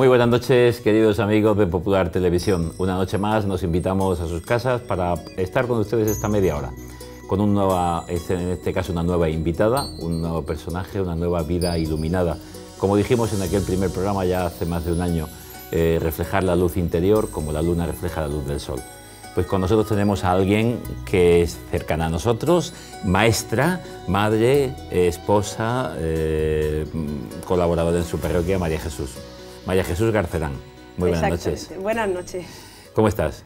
Muy buenas noches, queridos amigos de Popular Televisión. Una noche más nos invitamos a sus casas para estar con ustedes esta media hora, con en este caso una nueva invitada, un nuevo personaje, una nueva vida iluminada. Como dijimos en aquel primer programa ya hace más de un año, reflejar la luz interior como la luna refleja la luz del sol. Pues con nosotros tenemos a alguien que es cercana a nosotros, maestra, madre, esposa, colaboradora en su parroquia, María Jesús. María Jesús Garcerán. Muy buenas noches. Buenas noches. ¿Cómo estás?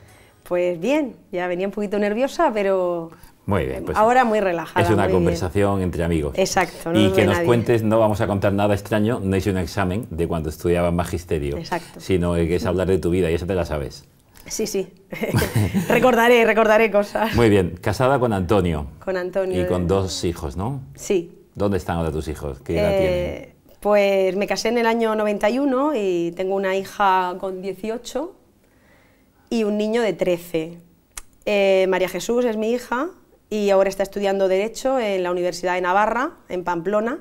Pues bien, ya venía un poquito nerviosa, pero muy bien, pues ahora muy relajada. Es una conversación entre amigos. Exacto. No y que nos nadie. Cuentes, no vamos a contar nada extraño, no es un examen de cuando estudiaba magisterio. Exacto. Sino que es hablar de tu vida y eso te la sabes. Sí, sí. recordaré cosas. Muy bien. Casada con Antonio. Con Antonio. Y con 2 hijos, ¿no? Sí. ¿Dónde están ahora tus hijos? ¿Qué edad tienen? Pues me casé en el año 91 y tengo una hija con 18 y un niño de 13. María Jesús es mi hija y ahora está estudiando Derecho en la Universidad de Navarra, en Pamplona,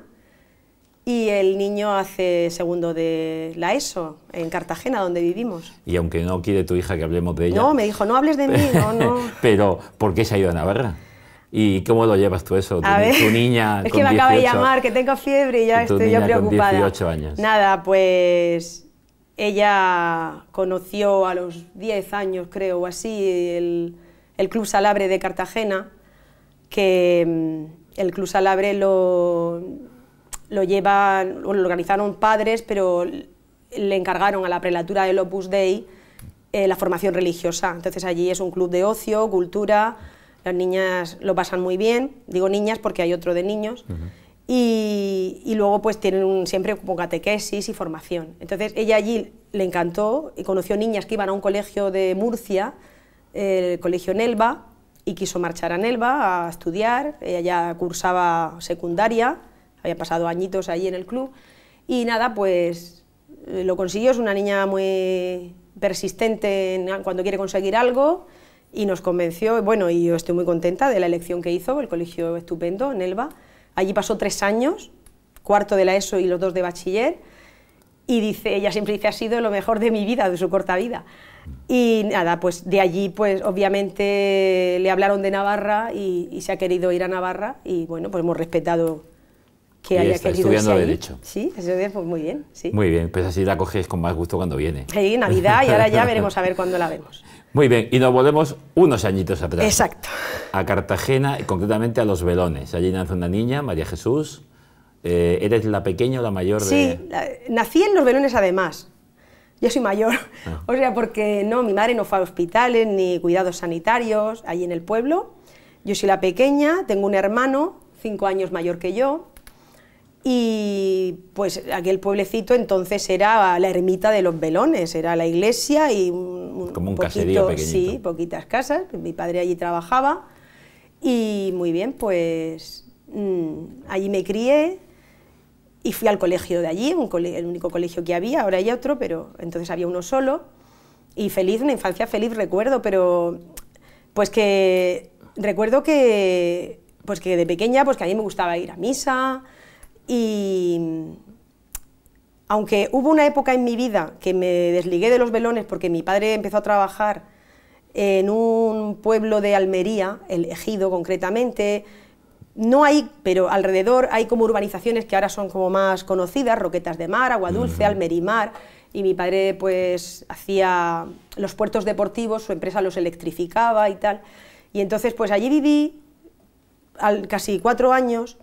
y el niño hace segundo de la ESO, en Cartagena, donde vivimos. Y aunque no quiere tu hija que hablemos de ella... No, me dijo, no hables de mí, no. Pero, ¿por qué se ha ido a Navarra? ¿Y cómo lo llevas tú eso? Tu niña es con que me 18, acaba de llamar, que tengo fiebre y ya estoy yo preocupada. Con 18 años. Nada, pues ella conoció a los 10 años, creo, o así, el Club Salabre de Cartagena, que el Club Salabre lo organizaron padres, pero le encargaron a la prelatura del Opus Dei la formación religiosa. Entonces allí es un club de ocio, cultura. Las niñas lo pasan muy bien, digo niñas porque hay otro de niños, y luego pues tienen siempre como catequesis y formación. Entonces ella allí le encantó y conoció niñas que iban a un colegio de Murcia, el colegio Nelva, y quiso marchar a Nelva a estudiar. Ella ya cursaba secundaria, había pasado añitos allí en el club, y nada, pues lo consiguió. Es una niña muy persistente cuando quiere conseguir algo, y nos convenció, bueno, y yo estoy muy contenta de la elección que hizo, el colegio estupendo, en Elva. Allí pasó 3 años, cuarto de la ESO y los 2 de bachiller, y dice, ella siempre dice, ha sido lo mejor de mi vida, de su corta vida. Y nada, pues de allí, pues obviamente le hablaron de Navarra y se ha querido ir a Navarra, y bueno, pues hemos respetado que haya querido irse estudiando Derecho. Sí, eso pues muy bien, sí. Muy bien, pues así la coges con más gusto cuando viene. Sí, Navidad, y ahora ya veremos a ver cuándo la vemos. Muy bien, y nos volvemos unos añitos atrás. Exacto. A Cartagena, y concretamente a Los Velones. Allí nace una niña, María Jesús. ¿Eres la pequeña o la mayor de...? Sí, nací en Los Velones además. Yo soy mayor. O sea, porque no, mi madre no fue a hospitales ni cuidados sanitarios allí en el pueblo. Yo soy la pequeña, tengo un hermano, 5 años mayor que yo. Y pues aquel pueblecito entonces era la ermita de Los Velones, era la iglesia y como un caserío pequeñito. Sí, poquitas casas, mi padre allí trabajaba y muy bien, pues allí me crié y fui al colegio de allí, el único colegio que había, ahora hay otro, pero entonces había uno solo, y feliz, una infancia feliz recuerdo, pero pues que recuerdo que de pequeña pues que a mí me gustaba ir a misa. Y aunque hubo una época en mi vida que me desligué de Los Velones porque mi padre empezó a trabajar en un pueblo de Almería, El Ejido concretamente, no hay, pero alrededor hay como urbanizaciones que ahora son como más conocidas, Roquetas de Mar, Agua Dulce, Almerimar, y mi padre pues hacía los puertos deportivos, su empresa los electrificaba y tal, y entonces pues allí viví casi 4 años,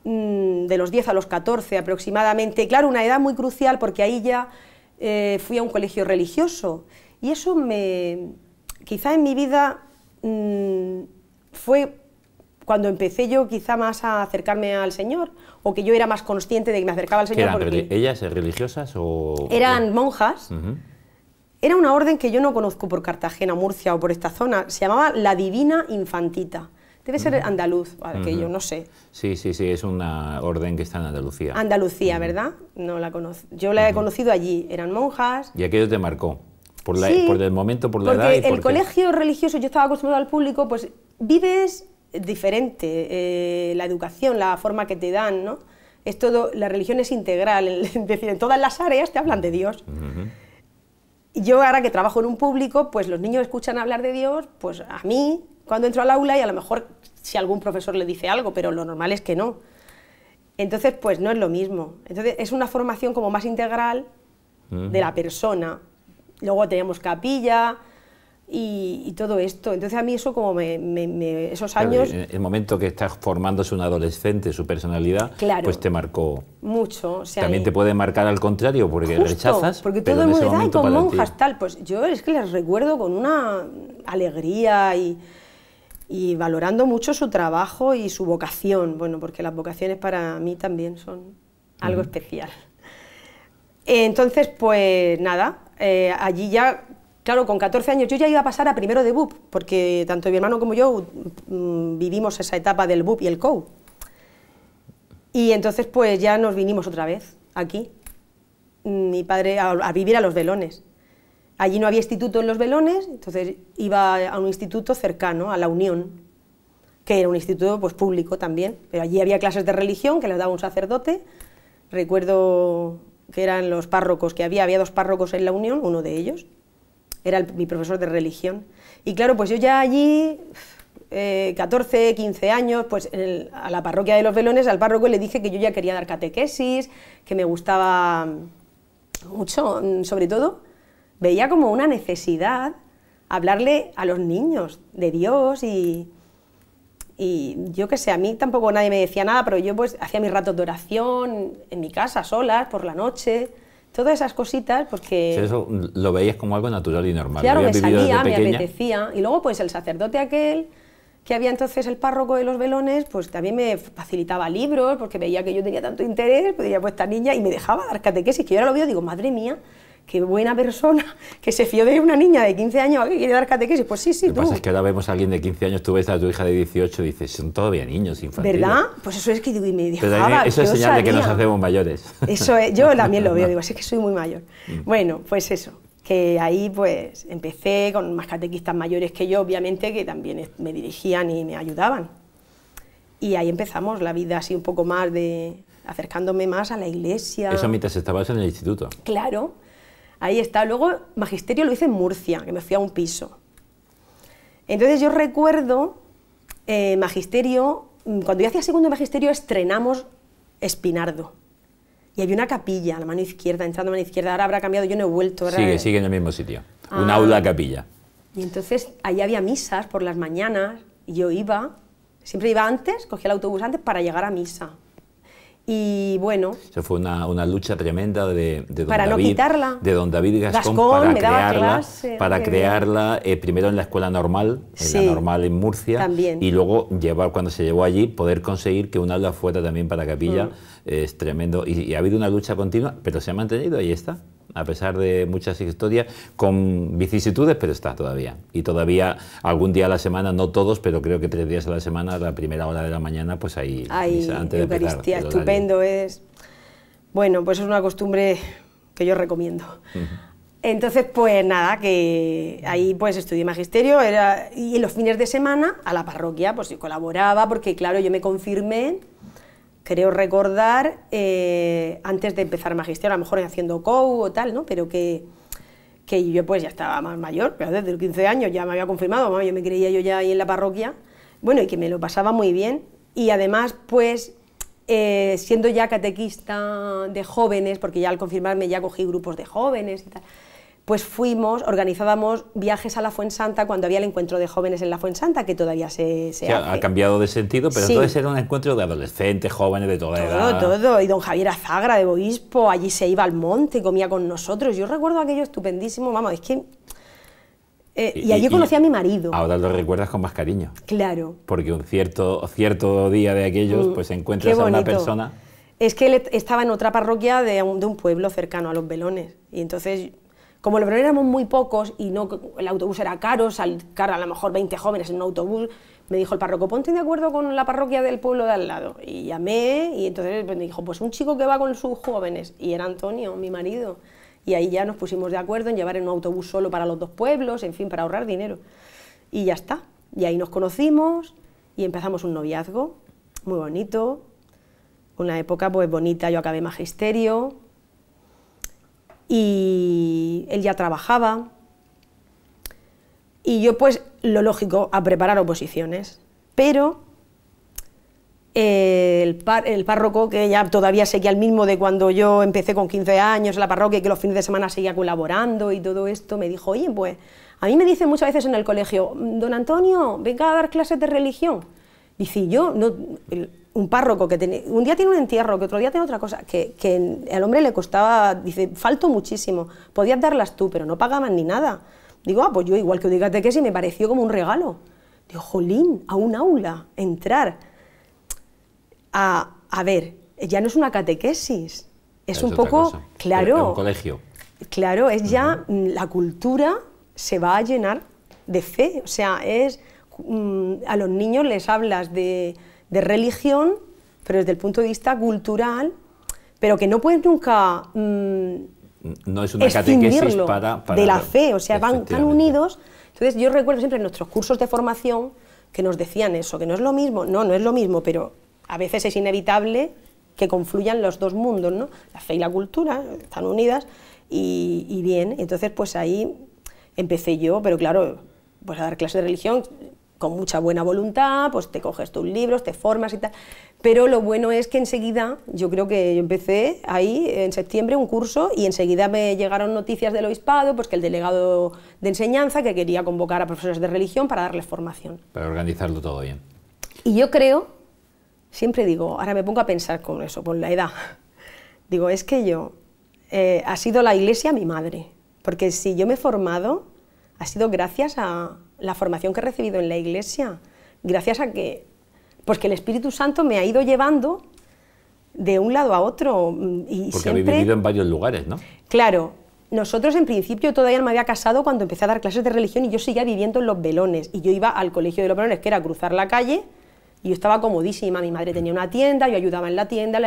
de los 10 a los 14 aproximadamente, claro, una edad muy crucial porque ahí ya fui a un colegio religioso y eso quizá en mi vida fue cuando empecé yo quizá más a acercarme al Señor, o que yo era más consciente de que me acercaba al Señor. ¿Eran ellas religiosas o...? Eran monjas. Era una orden que yo no conozco por Cartagena, Murcia o por esta zona, se llamaba la Divina Infantita. Debe ser andaluz, que yo no sé. Sí, es una orden que está en Andalucía. Andalucía, ¿verdad? No la conozco. Yo la he conocido allí, eran monjas. ¿Y aquello te marcó? ¿Por el momento, por la edad? Porque el colegio religioso, yo estaba acostumbrado al público, pues vives diferente, la educación, la forma que te dan, ¿no? es todo, la religión es integral, es decir, en todas las áreas te hablan de Dios. Yo ahora que trabajo en un público, pues los niños escuchan hablar de Dios, pues a mí, cuando entro al aula, y a lo mejor si algún profesor le dice algo, pero lo normal es que no. Entonces, pues no es lo mismo. Entonces, es una formación como más integral de la persona. Luego teníamos capilla y todo esto. Entonces, a mí eso como esos años... Claro, el momento que estás formándose un adolescente, su personalidad, claro, pues te marcó... Mucho. O sea, también te puede marcar al contrario, porque justo, rechazas, porque pero todo el en ese mundo momento con para monjas, ti... tal. Pues yo es que les recuerdo con una alegría y valorando mucho su trabajo y su vocación, bueno, porque las vocaciones para mí también son algo especial. Entonces, pues nada, allí ya, claro, con 14 años yo ya iba a pasar a primero de BUP, porque tanto mi hermano como yo vivimos esa etapa del BUP y el COU. Y entonces pues ya nos vinimos otra vez, aquí, mi padre, a vivir a Los Belones. Allí no había instituto en Los Belones, entonces iba a un instituto cercano, a La Unión, que era un instituto pues, público también, pero allí había clases de religión que les daba un sacerdote. Recuerdo que eran los párrocos que había 2 párrocos en La Unión, uno de ellos era mi profesor de religión. Y claro, pues yo ya allí, 14, 15 años, pues a la parroquia de Los Belones, al párroco le dije que yo ya quería dar catequesis, que me gustaba mucho, sobre todo veía como una necesidad hablarle a los niños de Dios y yo qué sé, a mí tampoco nadie me decía nada, pero yo pues hacía mis ratos de oración en mi casa, solas, por la noche, todas esas cositas, porque... Sí, eso lo veías como algo natural y normal. Claro, me salía, me apetecía, y luego pues el sacerdote aquel, que había entonces el párroco de Los Belones, pues también me facilitaba libros, porque veía que yo tenía tanto interés, pues decía, pues esta niña, y me dejaba dar catequesis, que yo ahora lo veo y digo, madre mía, qué buena persona, que se fió de una niña de 15 años que quiere dar catequesis. Pues sí, Lo que pasa es que ahora vemos a alguien de 15 años, tú ves a tu hija de 18 y dices, son todavía niños infantiles. ¿Verdad? Pues eso es que digo, y me pero dejaba, eso es señal de que nos hacemos mayores. Eso es, yo también lo veo, digo, es que soy muy mayor. Bueno, pues eso, que ahí pues empecé con más catequistas mayores que yo, obviamente, que también me dirigían y me ayudaban. Y ahí empezamos la vida así un poco más de... acercándome más a la iglesia. Eso mientras estabas en el instituto. Claro. Ahí está. Luego, magisterio lo hice en Murcia, que me fui a un piso. Entonces yo recuerdo, magisterio, cuando yo hacía segundo de magisterio estrenamos Espinardo. Y había una capilla a la mano izquierda, entrando a la mano izquierda, ahora habrá cambiado, yo no he vuelto. Sigue en el mismo sitio, un aula capilla. Y entonces ahí había misas por las mañanas, y yo iba, siempre iba antes, cogía el autobús antes para llegar a misa. Y bueno... Eso fue una lucha tremenda de don para David, no quitarla. De don David Gascón para crearla primero en la escuela normal, en la normal en Murcia, también. Y luego cuando se llevó allí, poder conseguir que un aula fuera también para capilla, es tremendo. Y ha habido una lucha continua, pero se ha mantenido, ahí está, a pesar de muchas historias, con vicisitudes, pero está todavía. Y todavía algún día a la semana, no todos, pero creo que 3 días a la semana, a la primera hora de la mañana, pues ahí misa, antes de empezar. Eucaristía, estupendo es. Bueno, pues es una costumbre que yo recomiendo. Entonces, pues nada, que ahí pues estudié magisterio, y en los fines de semana a la parroquia pues yo colaboraba, porque claro, yo me confirmé, creo recordar, antes de empezar magisterio, a lo mejor haciendo COU o tal, ¿no? Pero que yo pues ya estaba más mayor, pero desde los 15 años ya me había confirmado, yo me creía yo ya ahí en la parroquia, bueno, y que me lo pasaba muy bien, y además pues siendo ya catequista de jóvenes, porque ya al confirmarme ya cogí grupos de jóvenes y tal, pues organizábamos viajes a la Fuensanta cuando había el encuentro de jóvenes en la Fuensanta, que todavía se hace. Ha cambiado de sentido, pero entonces era un encuentro de adolescentes, jóvenes de toda edad. Todo, y don Javier Azagra de Obispo, allí se iba al monte, comía con nosotros, yo recuerdo aquello estupendísimo, vamos, es que... y allí conocí a mi marido. Ahora lo recuerdas con más cariño. Claro. Porque un cierto día de aquellos, pues encuentras a una persona... Es que él estaba en otra parroquia de un pueblo cercano a Los Belones, y entonces... Como los Belones éramos muy pocos y el autobús era caro, sacar a lo mejor 20 jóvenes en un autobús, me dijo el párroco, ponte de acuerdo con la parroquia del pueblo de al lado. Y llamé y entonces me dijo, pues un chico que va con sus jóvenes, y era Antonio, mi marido. Y ahí ya nos pusimos de acuerdo en llevar en un autobús solo para los 2 pueblos, en fin, para ahorrar dinero. Y ya está. Y ahí nos conocimos y empezamos un noviazgo muy bonito. una época pues bonita. Yo acabé magisterio y él ya trabajaba y yo pues lo lógico, a preparar oposiciones, pero el párroco, que ya todavía seguía el mismo de cuando yo empecé con 15 años en la parroquia, que los fines de semana seguía colaborando y todo esto, me dijo, oye, pues a mí me dicen muchas veces en el colegio, don Antonio, venga a dar clases de religión. Dice, yo, no, un párroco que un día tiene un entierro, que otro día tiene otra cosa, que al hombre le costaba, dice, falto muchísimo, podías darlas tú, pero no pagaban ni nada. Digo, pues yo igual que os diga catequesis me pareció como un regalo. Digo, jolín, a un aula, entrar a ver, ya no es una catequesis, es un poco, claro, es un colegio. Claro, es ya la cultura se va a llenar de fe, o sea, es a los niños les hablas de religión, pero desde el punto de vista cultural, pero que no puedes nunca no es una catequesis para de la fe, o sea, van tan unidos. Entonces yo recuerdo siempre en nuestros cursos de formación que nos decían eso, que no es lo mismo, no es lo mismo, pero a veces es inevitable que confluyan los dos mundos, ¿no? La fe y la cultura están unidas y bien, entonces pues ahí empecé yo, pero claro, pues a dar clases de religión con mucha buena voluntad, pues te coges tus libros, te formas y tal, pero lo bueno es que enseguida, yo creo que yo empecé ahí en septiembre un curso y enseguida me llegaron noticias del obispado, pues que el delegado de enseñanza que quería convocar a profesores de religión para darles formación. Para organizarlo todo bien. Y yo creo, siempre digo, ahora me pongo a pensar con eso, con la edad, digo, es que yo, ha sido la Iglesia mi madre, porque si yo me he formado, ha sido gracias a la formación que he recibido en la Iglesia, gracias a que, pues que el Espíritu Santo me ha ido llevando de un lado a otro. Y porque siempre, habéis vivido en varios lugares, ¿no? Claro, nosotros en principio todavía no me había casado cuando empecé a dar clases de religión y yo seguía viviendo en Los Belones, y yo iba al colegio de Los Belones, que era cruzar la calle, y yo estaba comodísima, mi madre tenía una tienda, yo ayudaba en la tienda,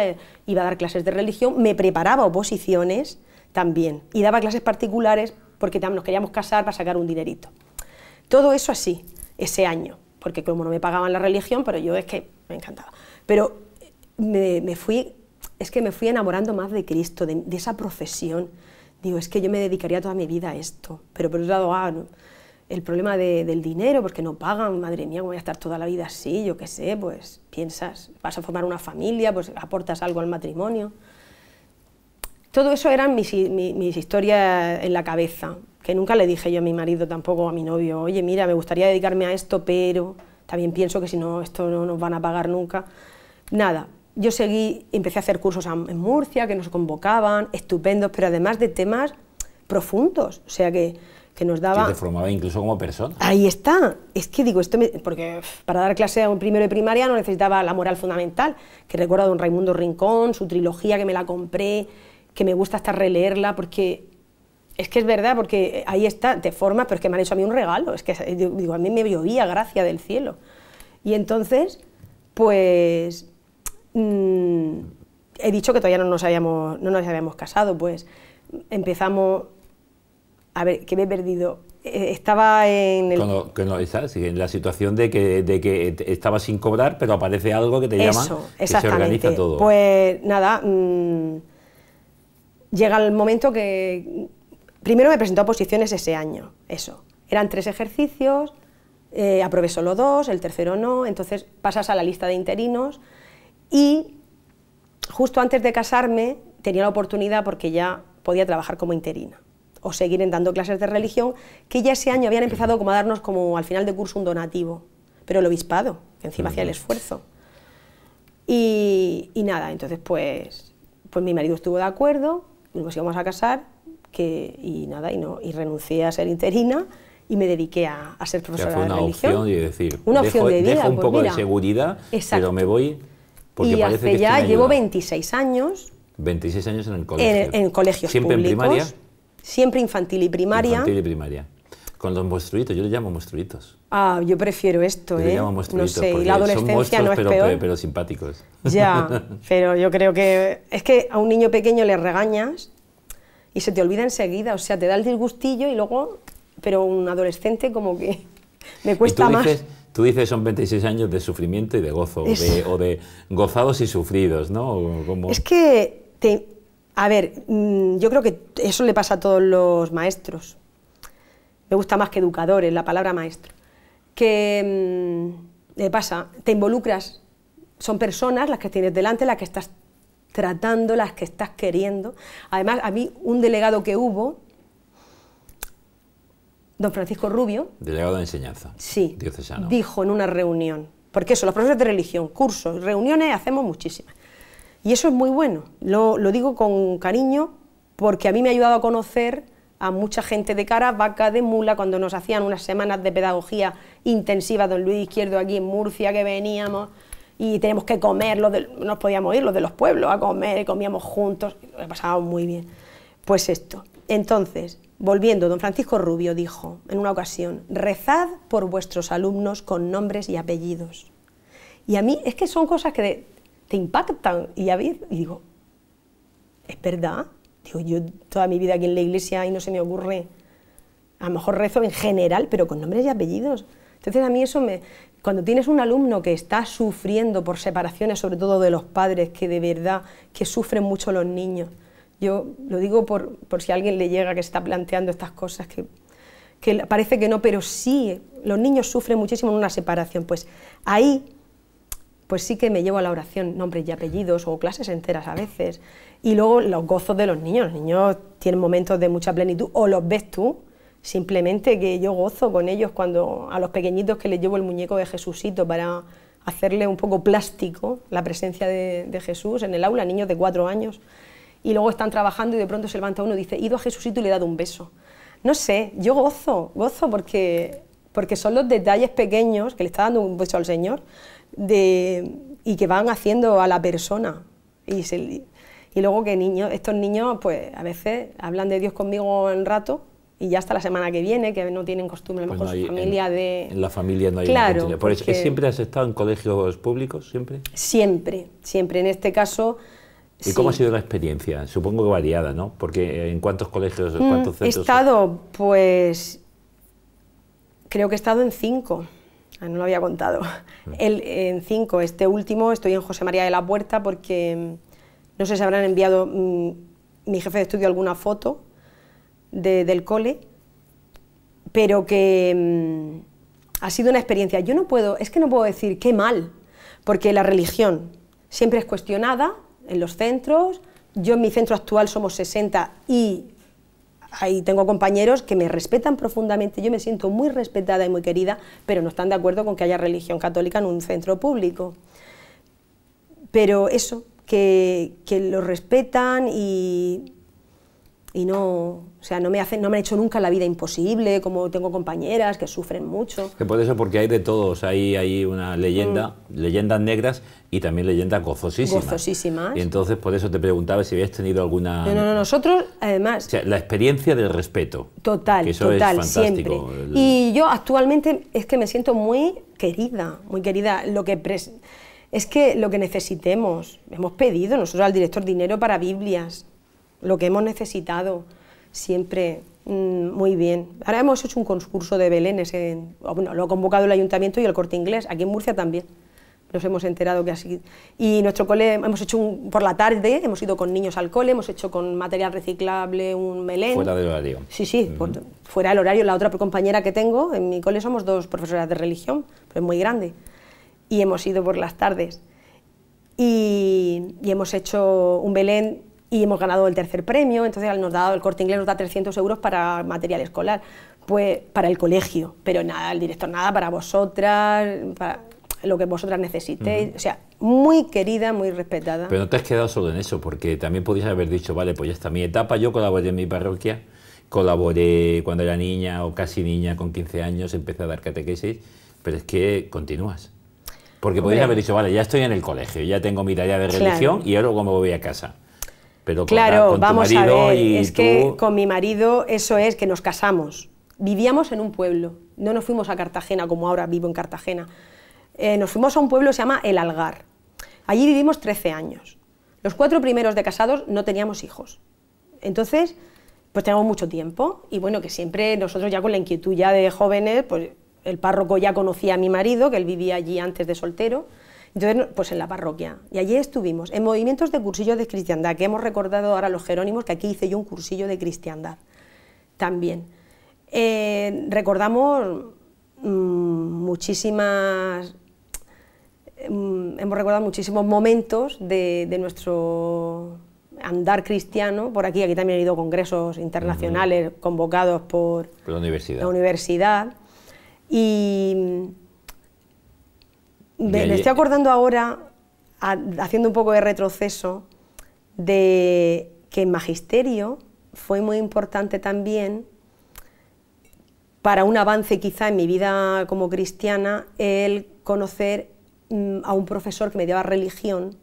iba a dar clases de religión, me preparaba oposiciones también, y daba clases particulares porque también nos queríamos casar para sacar un dinerito. Todo eso así, ese año, porque como no me pagaban la religión, pero yo es que me encantaba. Pero me fui enamorando más de Cristo, de esa profesión. Digo, es que yo me dedicaría toda mi vida a esto, pero por otro lado, no, el problema del dinero, porque no pagan, madre mía, ¿cómo voy a estar toda la vida así? Yo qué sé, pues piensas, vas a formar una familia, pues aportas algo al matrimonio. Todo eso eran mis historias en la cabeza, que nunca le dije yo a mi marido, tampoco a mi novio, oye, mira, me gustaría dedicarme a esto, pero también pienso que si no, esto no nos van a pagar nunca. Nada, yo empecé a hacer cursos en Murcia, que nos convocaban, estupendos, pero además de temas profundos, o sea que nos daba... Que te formaba incluso como persona. Ahí está, es que digo, porque para dar clase a un primero de primaria no necesitaba la moral fundamental, que recuerdo a don Raimundo Rincón, su trilogía que me la compré, que me gusta hasta releerla, porque es que es verdad, porque ahí está, te formas, pero es que me han hecho a mí un regalo, es que digo, a mí me llovía gracia del cielo. Y entonces, pues, he dicho que todavía no nos habíamos casado, pues empezamos, a ver, que me he perdido, estaba en en la situación de que estaba sin cobrar, pero aparece algo que te llama, que se organiza todo. Pues nada, llega el momento que... Primero me presentó a oposiciones ese año, eso. Eran 3 ejercicios, aprobé solo 2, el tercero no, entonces pasas a la lista de interinos y justo antes de casarme tenía la oportunidad, porque ya podía trabajar como interina o seguir dando clases de religión, que ya ese año habían empezado como a darnos como al final de curso un donativo, pero el obispado, que encima hacía el esfuerzo. Y nada, entonces pues mi marido estuvo de acuerdo, nos íbamos a casar, y renuncié a ser interina y me dediqué a ser profesora de religión. Fue una opción, y decir, una opción de vida, dejo un pues poco mira, de seguridad, exacto. Pero me voy porque y parece hace que ya, llevo ayuda. 26 años. 26 años en el colegio. En colegios ¿Siempre públicos. ¿Siempre en primaria? Siempre infantil y primaria. Infantil y primaria. Con los monstruitos, yo les llamo monstruitos. Ah, yo prefiero esto, yo les llamo monstruitos, no sé, y la adolescencia son monstruos, no es peor. Pero simpáticos. Ya, pero yo creo que... Es que a un niño pequeño le regañas y se te olvida enseguida, o sea, te da el disgustillo y luego... Pero un adolescente como que me cuesta más. Tú dices son 26 años de sufrimiento y de gozo, o de gozados y sufridos, ¿no? Como... Es que, a ver, yo creo que eso le pasa a todos los maestros. Me gusta más que educadores, la palabra maestro. Que le pasa, te involucras, son personas las que tienes delante, las que estás tratando, las que estás queriendo. Además, a mí un delegado que hubo, don Francisco Rubio, delegado de enseñanza, sí, diocesano, dijo en una reunión, porque eso, los profesores de religión, cursos, reuniones, hacemos muchísimas. Y eso es muy bueno, lo digo con cariño, porque a mí me ha ayudado a conocer a mucha gente de Caravaca, de Mula, cuando nos hacían unas semanas de pedagogía intensiva, don Luis Izquierdo aquí en Murcia, que veníamos y teníamos que comer, nos podíamos ir los de los pueblos a comer, comíamos juntos, lo pasábamos muy bien. Pues esto, entonces, volviendo, don Francisco Rubio dijo en una ocasión, rezad por vuestros alumnos con nombres y apellidos. Y a mí es que son cosas que te impactan, y digo, ¿es verdad? Digo, yo toda mi vida aquí en la iglesia y no se me ocurre, a lo mejor rezo en general, pero con nombres y apellidos. Entonces a mí eso cuando tienes un alumno que está sufriendo por separaciones, sobre todo de los padres, que de verdad, que sufren mucho los niños, yo lo digo por si a alguien le llega que se está planteando estas cosas, que parece que no, pero sí, los niños sufren muchísimo en una separación, pues ahí, pues sí que me llevo a la oración nombres y apellidos, o clases enteras a veces, y luego los gozos de los niños tienen momentos de mucha plenitud, o los ves tú, simplemente que yo gozo con ellos cuando a los pequeñitos que les llevo el muñeco de Jesucito para hacerle un poco plástico la presencia de Jesús en el aula, niños de 4 años, y luego están trabajando y de pronto se levanta uno y dice, ido a Jesucito y le he dado un beso. No sé, yo gozo porque son los detalles pequeños que le está dando un beso al Señor y que van haciendo a la persona. Y luego que estos niños pues a veces hablan de Dios conmigo un rato y ya hasta la semana que viene, que no tienen costumbre, a lo mejor su familia en la familia no hay claro, una por eso, ¿siempre has estado en colegios públicos? ¿Siempre? Siempre, siempre. En este caso... ¿Y sí. ¿Cómo ha sido la experiencia? Supongo que variada, ¿no? Porque ¿en cuántos colegios, cuántos centros? He estado, pues... Creo que he estado en 5. No lo había contado. En 5. Este último estoy en José María de la Puerta porque... No sé si habrán enviado mi jefe de estudio alguna foto del cole, pero que ha sido una experiencia. Yo no puedo decir qué mal, porque la religión siempre es cuestionada en los centros. Yo en mi centro actual somos 60 y ahí tengo compañeros que me respetan profundamente, yo me siento muy respetada y muy querida, pero no están de acuerdo con que haya religión católica en un centro público. Pero eso, que lo respetan y no, o sea, no me han hecho nunca la vida imposible, como tengo compañeras que sufren mucho. Que por eso, porque hay de todos, hay una leyenda, leyendas negras y también leyendas gozosísimas. Gozosísimas. Y entonces por eso te preguntaba si habías tenido alguna... No, nosotros además... O sea, la experiencia del respeto. Total, que eso total, es fantástico. Siempre. Y yo actualmente es que me siento muy querida, muy querida. Es que lo que necesitemos, hemos pedido nosotros al director dinero para Biblias, lo que hemos necesitado, siempre muy bien. Ahora hemos hecho un concurso de belenes, lo ha convocado el Ayuntamiento y el Corte Inglés, aquí en Murcia también, nos hemos enterado que así. Y nuestro cole, hemos hecho por la tarde, hemos ido con niños al cole, hemos hecho con material reciclable un belén. Fuera del horario. Sí, fuera del horario. La otra compañera que tengo, en mi cole somos 2 profesoras de religión, pero es muy grande. Y hemos ido por las tardes y hemos hecho un belén y hemos ganado el 3er premio, entonces el Corte Inglés nos da 300 euros para material escolar, pues para el colegio, pero nada, el director nada, para vosotras, para lo que vosotras necesitéis, o sea, muy querida, muy respetada. Pero no te has quedado solo en eso, porque también podías haber dicho, vale, pues ya está, mi etapa, yo colaboré en mi parroquia, colaboré cuando era niña o casi niña con 15 años, empecé a dar catequesis, pero es que continúas. Porque podrías haber dicho, vale, ya estoy en el colegio, ya tengo mi tarea de religión y ahora luego me voy a casa. Pero con tu marido y es que con mi marido eso es que nos casamos. Vivíamos en un pueblo, no nos fuimos a Cartagena como ahora vivo en Cartagena. Nos fuimos a un pueblo que se llama El Algar. Allí vivimos 13 años. Los 4 primeros de casados no teníamos hijos. Entonces, pues teníamos mucho tiempo y bueno, que siempre nosotros ya con la inquietud ya de jóvenes, pues el párroco ya conocía a mi marido, que él vivía allí antes de soltero, entonces pues en la parroquia. Y allí estuvimos, en movimientos de cursillos de cristiandad, que hemos recordado ahora los Jerónimos, que aquí hice yo un cursillo de cristiandad también. Recordamos hemos recordado muchísimos momentos de nuestro andar cristiano por aquí. Aquí también he ido a congresos internacionales convocados por la universidad. Y me estoy acordando ahora, haciendo un poco de retroceso, de que en magisterio fue muy importante también para un avance quizá en mi vida como cristiana, el conocer a un profesor que me daba religión,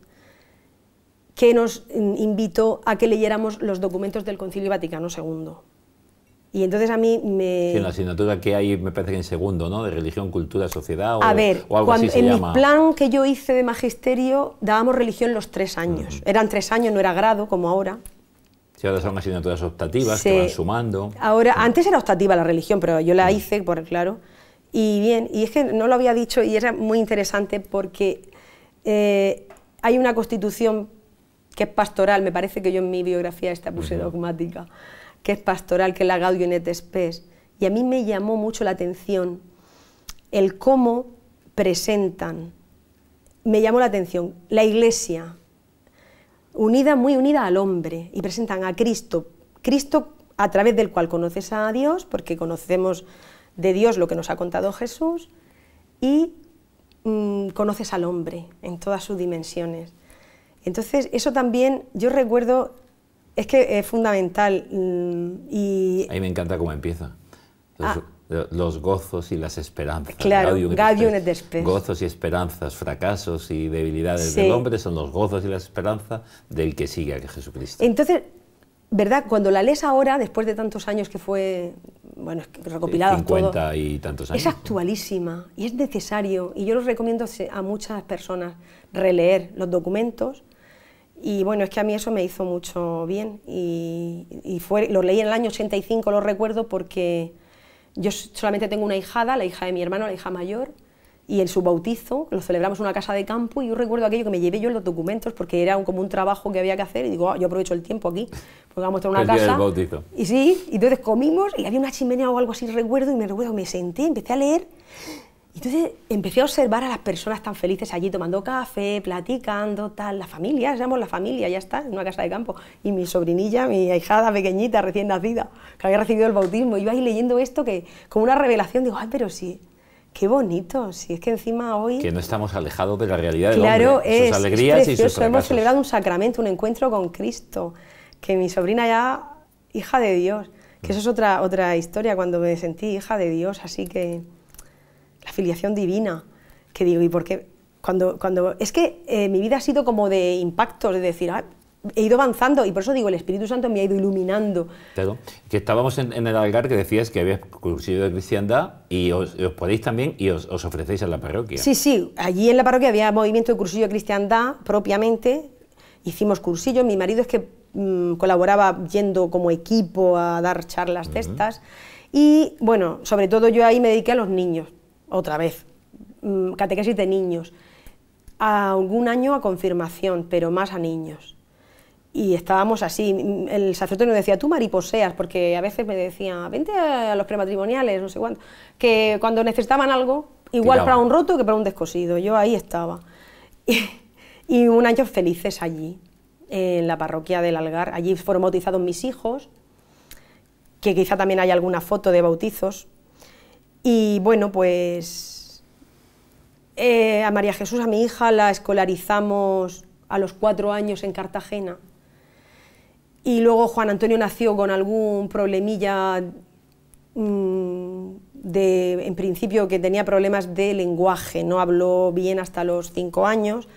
que nos invitó a que leyéramos los documentos del Concilio Vaticano II. Y entonces a mí me... Sí, en la asignatura que hay, me parece que en segundo, ¿no?, de religión, cultura, sociedad, o, a ver, o algo así se llama. En el plan que yo hice de magisterio, dábamos religión los 3 años. Eran 3 años, no era grado, como ahora. Sí, ahora son asignaturas optativas que van sumando. Ahora, antes era optativa la religión, pero yo la hice, por claro. Y bien, y es que no lo había dicho y era muy interesante porque hay una constitución que es pastoral, me parece que yo en mi biografía esta puse dogmática, que es pastoral, que es la Gaudium et Spes, y a mí me llamó mucho la atención el cómo presentan, me llamó la atención, la Iglesia, muy unida al hombre, y presentan a Cristo, Cristo a través del cual conoces a Dios, porque conocemos de Dios lo que nos ha contado Jesús, y conoces al hombre en todas sus dimensiones. Entonces, eso también, yo recuerdo, es que es fundamental. Y a mí me encanta cómo empieza. Los gozos y las esperanzas. Claro, Gaudium et Spes. Gozos y esperanzas, fracasos y debilidades del hombre son los gozos y las esperanzas del que sigue a Jesucristo. Entonces, ¿verdad? Cuando la lees ahora, después de tantos años que fue, bueno, recopilado 50 todo, y tantos años. Es actualísima y es necesario. Y yo los recomiendo a muchas personas releer los documentos. Y bueno, es que a mí eso me hizo mucho bien. Lo leí en el año 85, lo recuerdo, porque yo solamente tengo una hijada, la hija de mi hermano, la hija mayor, y en su bautizo lo celebramos en una casa de campo, y yo recuerdo aquello que me llevé yo en los documentos, porque era como un trabajo que había que hacer, y digo, yo aprovecho el tiempo aquí, porque vamos a estar en una casa. Del bautizo. Y sí, y entonces comimos, y había una chimenea o algo así, recuerdo, y me senté, empecé a leer, y entonces empecé a observar a las personas tan felices allí tomando café, platicando, tal, la familia, éramos la familia, ya está, en una casa de campo, y mi sobrinilla, mi ahijada pequeñita, recién nacida, que había recibido el bautismo, iba ahí leyendo esto, que como una revelación, digo, ay, pero sí, qué bonito, si es que encima hoy... Que no estamos alejados de la realidad del claro, hombre, sus alegrías y sus fracasos. Hemos celebrado un sacramento, un encuentro con Cristo, que mi sobrina ya, hija de Dios, que eso es otra historia, cuando me sentí hija de Dios, así que... la filiación divina, que digo, ¿y por qué? Es que mi vida ha sido como de impactos, de decir, he ido avanzando, y por eso digo, el Espíritu Santo me ha ido iluminando. Claro, que estábamos en el Algar, que decías que había cursillo de cristiandad, y os podéis también, y os ofrecéis a la parroquia. Sí, sí, allí en la parroquia había movimiento de cursillo de cristiandad propiamente, hicimos cursillos, mi marido es que colaboraba yendo como equipo a dar charlas de estas, y bueno, sobre todo yo ahí me dediqué a los niños, otra vez, catequesis de niños, algún año a confirmación, pero más a niños. Y estábamos así, el sacerdote nos decía, tú mariposeas, porque a veces me decía, vente a los prematrimoniales, no sé cuánto, que cuando necesitaban algo, igual para un roto que para un descosido, yo ahí estaba. Y un año felices allí, en la parroquia del Algar, allí fueron bautizados mis hijos, que quizá también hay alguna foto de bautizos. Y bueno, pues a María Jesús, a mi hija, la escolarizamos a los 4 años en Cartagena, y luego Juan Antonio nació con algún problemilla, en principio que tenía problemas de lenguaje, no habló bien hasta los 5 años,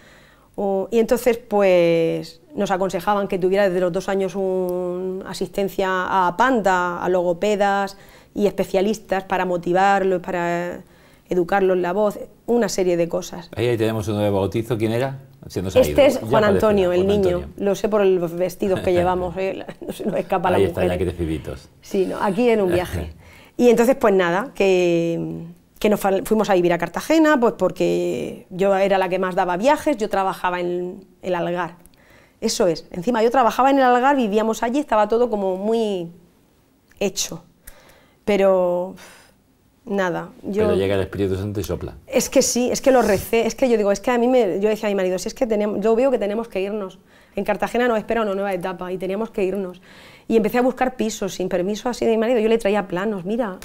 y entonces pues nos aconsejaban que tuviera desde los 2 años una asistencia a PANDA, a logopedas y especialistas para motivarlo, para educarlo en la voz, una serie de cosas. Ahí tenemos uno de bautizo, ¿quién era? Este es Juan Antonio, el niño, lo sé por los vestidos que llevamos, no se nos escapa la mujer. Ahí están ya creciditos. Sí, no, aquí en un viaje. Y entonces pues nada, que que fuimos a vivir a Cartagena, pues porque yo era la que más daba viajes, yo trabajaba en el Algar. Eso es, encima yo trabajaba en el Algar, vivíamos allí, estaba todo como muy hecho. Pero nada. Pero llega el Espíritu Santo y sopla. Es que sí, es que lo recé, es que yo digo, es que yo decía a mi marido, si es que yo veo que tenemos que irnos. En Cartagena nos espera una nueva etapa y teníamos que irnos. Y empecé a buscar pisos sin permiso así de mi marido, yo le traía planos, mira,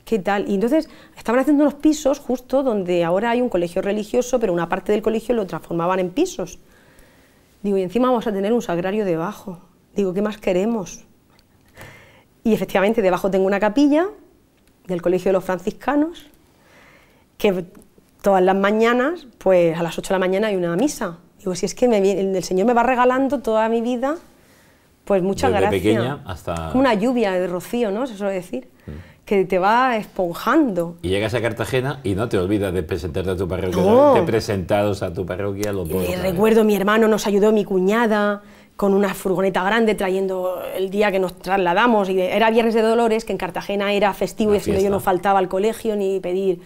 ¿qué tal? Y entonces estaban haciendo unos pisos justo donde ahora hay un colegio religioso, pero una parte del colegio lo transformaban en pisos. Digo, y encima vamos a tener un sagrario debajo. Digo, ¿qué más queremos? Y efectivamente debajo tengo una capilla del Colegio de los Franciscanos, que todas las mañanas, pues a las 8 de la mañana hay una misa. Digo, si es que el Señor me va regalando toda mi vida, pues mucha gracia. Desde pequeña hasta... Como una lluvia de rocío, ¿no? Se suele decir. Que te va esponjando. Y llegas a Cartagena y no te olvidas de presentarte a tu parroquia, no. de presentados a tu parroquia los dos. Recuerdo, mi hermano nos ayudó, mi cuñada, con una furgoneta grande trayendo el día que nos trasladamos, y era Viernes de Dolores, que en Cartagena era festivo y así yo no faltaba al colegio ni pedir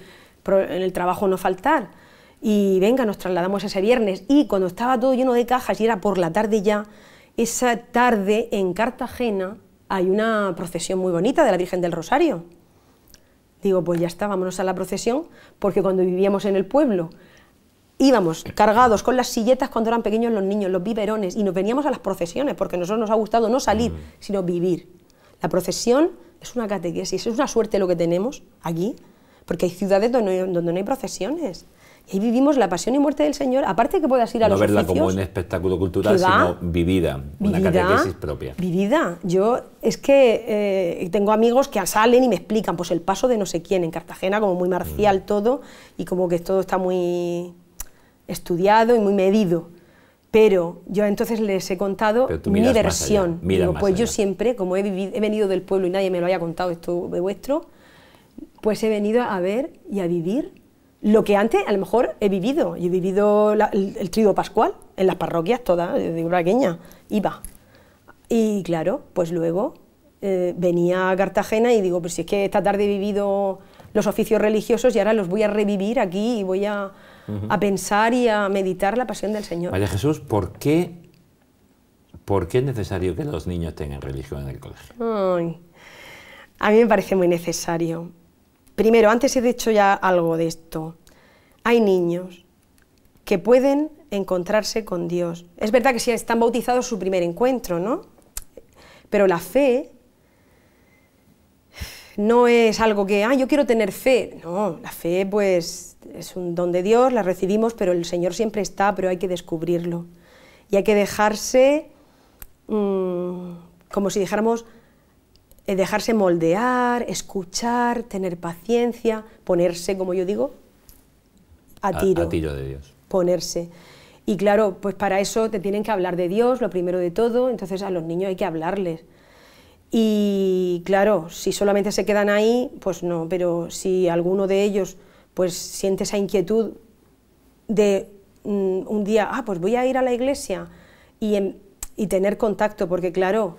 en el trabajo no faltar. Y venga, nos trasladamos ese viernes, y cuando estaba todo lleno de cajas y era por la tarde ya, esa tarde en Cartagena hay una procesión muy bonita de la Virgen del Rosario. Digo, pues ya está, vámonos a la procesión, porque cuando vivíamos en el pueblo íbamos cargados con las silletas cuando eran pequeños los niños, los biberones, y nos veníamos a las procesiones, porque a nosotros nos ha gustado no salir, sino vivir. La procesión es una catequesis, es una suerte lo que tenemos aquí, porque hay ciudades donde no hay procesiones. Y ahí vivimos la pasión y muerte del Señor, aparte que puedas ir a los oficios. No verla como un espectáculo cultural, sino vivida, una catequesis propia. Vivida. Yo es que tengo amigos que salen y me explican pues el paso de no sé quién en Cartagena, como muy marcial todo, y como que todo está muy estudiado y muy medido. Pero yo entonces les he contado mi versión. Digo, pues yo siempre, como he venido del pueblo y nadie me lo haya contado esto de vuestro, pues he venido a ver y a vivir lo que antes a lo mejor he vivido. Yo he vivido el tríodo pascual en las parroquias todas, de Ubraqueña, iba. Y claro, pues luego venía a Cartagena y digo, pues si es que esta tarde he vivido los oficios religiosos y ahora los voy a revivir aquí y voy a pensar y a meditar la pasión del Señor. María Jesús, ¿por qué es necesario que los niños tengan religión en el colegio? Ay, a mí me parece muy necesario. Primero, antes he dicho ya algo de esto. Hay niños que pueden encontrarse con Dios. Es verdad que si están bautizados su primer encuentro, ¿no? Pero la fe no es algo que, yo quiero tener fe. No, la fe pues es un don de Dios, la recibimos, pero el Señor siempre está, pero hay que descubrirlo. Y hay que dejarse, como si dijéramos, dejarse moldear, escuchar, tener paciencia, ponerse, como yo digo, a tiro. A tiro de Dios. Ponerse. Y claro, pues para eso te tienen que hablar de Dios, lo primero de todo, entonces a los niños hay que hablarles. Y claro, si solamente se quedan ahí, pues no, pero si alguno de ellos pues siente esa inquietud de un día, pues voy a ir a la iglesia y tener contacto, porque claro,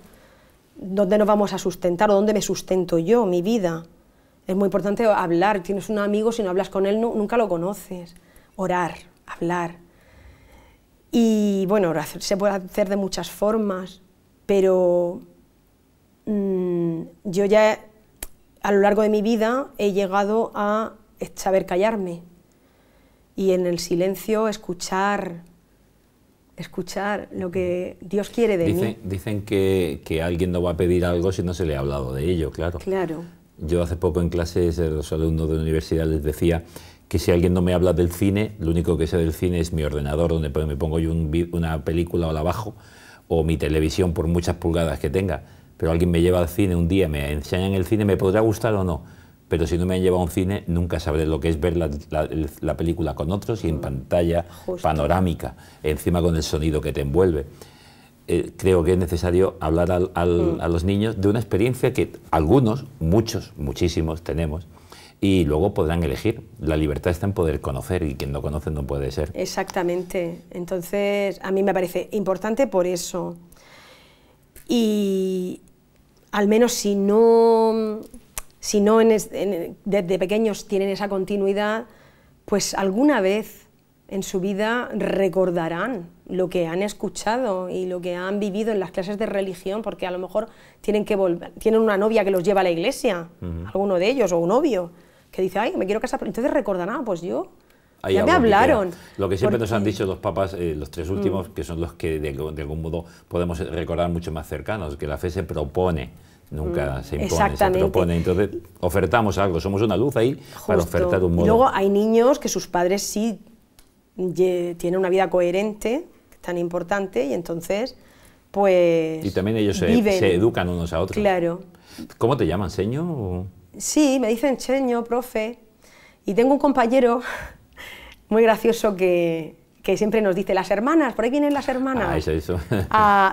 ¿dónde nos vamos a sustentar o dónde me sustento yo, mi vida? Es muy importante hablar. Tienes un amigo, si no hablas con él nunca lo conoces. Orar, hablar. Y bueno, se puede hacer de muchas formas, pero yo ya a lo largo de mi vida he llegado a saber callarme y en el silencio escuchar lo que Dios quiere de mí. Dicen que alguien no va a pedir algo si no se le ha hablado de ello, claro. Claro. Yo hace poco en clases, los alumnos de la universidad les decía que si alguien no me habla del cine, lo único que sé del cine es mi ordenador, donde me pongo yo una película o la bajo, o mi televisión por muchas pulgadas que tenga. Pero alguien me lleva al cine un día, me enseñan el cine, me podrá gustar o no. Pero si no me han llevado a un cine, nunca sabré lo que es ver la película con otros y en pantalla panorámica, encima con el sonido que te envuelve. Creo que es necesario hablar a los niños de una experiencia que algunos, muchísimos tenemos, y luego podrán elegir. La libertad está en poder conocer, y quien no conoce no puede ser. Exactamente. Entonces, a mí me parece importante por eso. Y al menos si si no desde pequeños tienen esa continuidad, pues alguna vez en su vida recordarán lo que han escuchado y lo que han vivido en las clases de religión, porque a lo mejor tienen una novia que los lleva a la iglesia, alguno de ellos, o un novio, que dice, ay, me quiero casar, entonces recordarán, pues yo, ya me hablaron. Lo que siempre nos han dicho los papas, los tres últimos, que son los que de algún modo podemos recordar mucho más cercanos, que la fe se propone, nunca se impone, se propone. Entonces ofertamos algo, somos una luz ahí para ofertar un modo. Y luego hay niños que sus padres sí tienen una vida coherente, tan importante, y entonces pues y también ellos se educan unos a otros. Claro. ¿Cómo te llaman, seño? Sí, me dicen seño, profe. Y tengo un compañero muy gracioso que siempre nos dice, las hermanas, por ahí vienen las hermanas. Eso.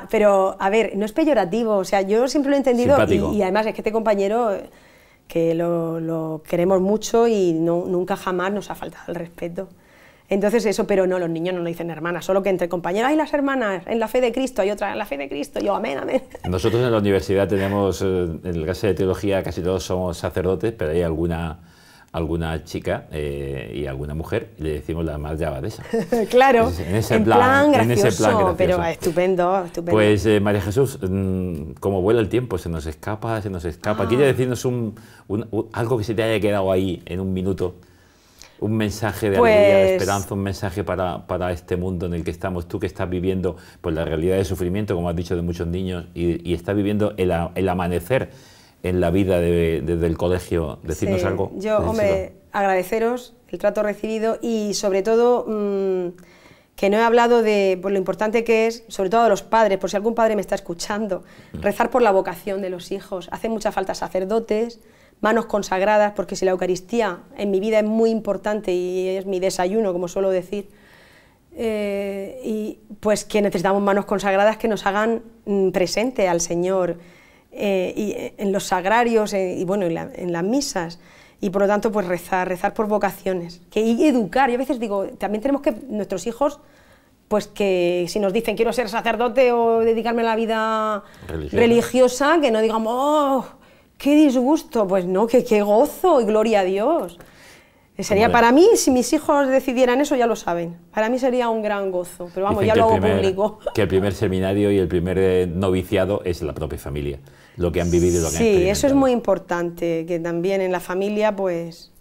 Pero, a ver, no es peyorativo, o sea, yo siempre lo he entendido y además es que este compañero, que lo queremos mucho y nunca jamás nos ha faltado el respeto. Entonces eso, pero no, los niños no lo dicen hermanas, solo que entre compañeros, hay las hermanas, en la fe de Cristo, hay otra en la fe de Cristo, yo, amén, amén. Nosotros en la universidad tenemos, en el clase de teología casi todos somos sacerdotes, pero hay alguna chica y alguna mujer, y le decimos la más abadesa. Claro, en ese plan gracioso. Pero estupendo. Pues María Jesús, como vuela el tiempo, se nos escapa. ¿Quiere decirnos algo que se te haya quedado ahí en un minuto? Un mensaje de alegría, de esperanza, un mensaje para este mundo en el que estamos, tú que estás viviendo pues, la realidad de sufrimiento, como has dicho, de muchos niños, y estás viviendo el amanecer en la vida desde el colegio. ¿Decirnos algo? Yo, hombre, agradeceros el trato recibido y sobre todo que no he hablado de lo importante que es, sobre todo a los padres, por si algún padre me está escuchando, rezar por la vocación de los hijos. Hace mucha falta sacerdotes, manos consagradas, porque si la Eucaristía en mi vida es muy importante y es mi desayuno, como suelo decir, y pues que necesitamos manos consagradas que nos hagan presente al Señor y en los sagrarios y bueno, en las misas, y por lo tanto pues rezar por vocaciones, y educar. Yo a veces digo, también tenemos que, nuestros hijos, pues que si nos dicen quiero ser sacerdote o dedicarme a la vida religiosa, que no digamos, oh, qué disgusto, pues no, qué gozo y gloria a Dios. Sería para mí, si mis hijos decidieran eso, ya lo saben, para mí sería un gran gozo, pero vamos, ya lo hago público. Que el primer seminario y el primer noviciado es la propia familia, lo que han vivido y lo que han experimentado. Sí, eso es muy importante, que también en la familia pues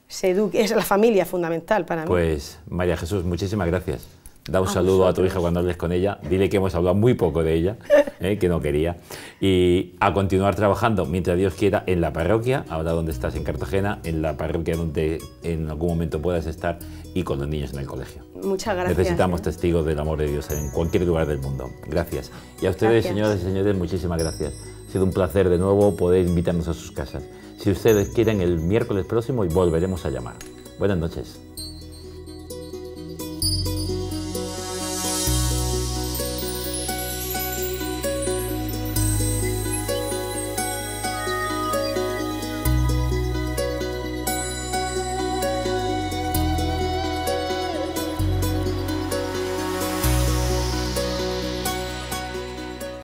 se eduque, es la familia fundamental para mí. Pues María Jesús, muchísimas gracias. Da un saludo a tu hija cuando hables con ella, dile que hemos hablado muy poco de ella, que no quería, y a continuar trabajando, mientras Dios quiera, en la parroquia, ahora donde estás en Cartagena, en la parroquia donde en algún momento puedas estar, y con los niños en el colegio. Muchas gracias. Necesitamos testigos del amor de Dios en cualquier lugar del mundo. Gracias. Y a ustedes, señoras y señores, muchísimas gracias. Ha sido un placer de nuevo poder invitarnos a sus casas. Si ustedes quieren, el miércoles próximo volveremos a llamar. Buenas noches.